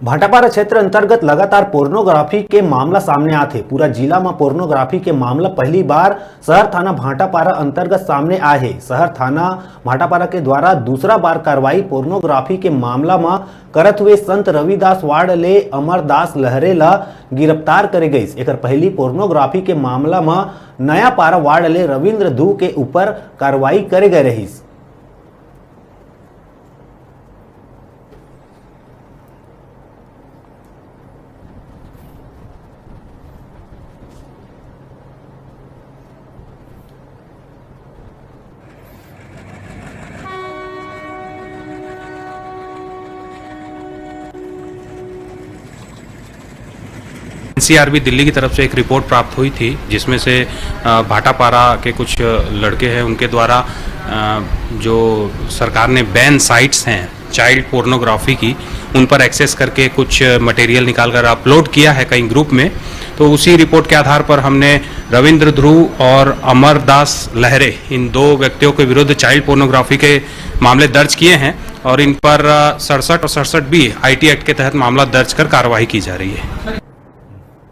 भाटापारा क्षेत्र अंतर्गत लगातार पोर्नोग्राफी के मामला सामने आते। पूरा जिला में पोर्नोग्राफी के मामला पहली बार शहर थाना भाटापारा अंतर्गत सामने आए है। शहर थाना भाटापारा के द्वारा दूसरा बार कार्रवाई पोर्नोग्राफी के मामला में करत हुए संत रविदास वार्ड ले अमरदास लहरे ला गिरफ्तार करे गई। एक पहली पोर्नोग्राफी के मामला में नया पारा वार्ड ले रविंद्र धू के ऊपर कार्रवाई करे गए रही। एनसीआरबी दिल्ली की तरफ से एक रिपोर्ट प्राप्त हुई थी जिसमें से भाटापारा के कुछ लड़के हैं, उनके द्वारा जो सरकार ने बैन साइट्स हैं चाइल्ड पोर्नोग्राफी की, उन पर एक्सेस करके कुछ मटेरियल निकालकर अपलोड किया है कई ग्रुप में। तो उसी रिपोर्ट के आधार पर हमने रविंद्र ध्रुव और अमरदास लहरे, इन दो व्यक्तियों के विरुद्ध चाइल्ड पोर्नोग्राफी के मामले दर्ज किए हैं और इन पर 67 और 67B IT एक्ट के तहत मामला दर्ज कर कार्रवाई की जा रही है।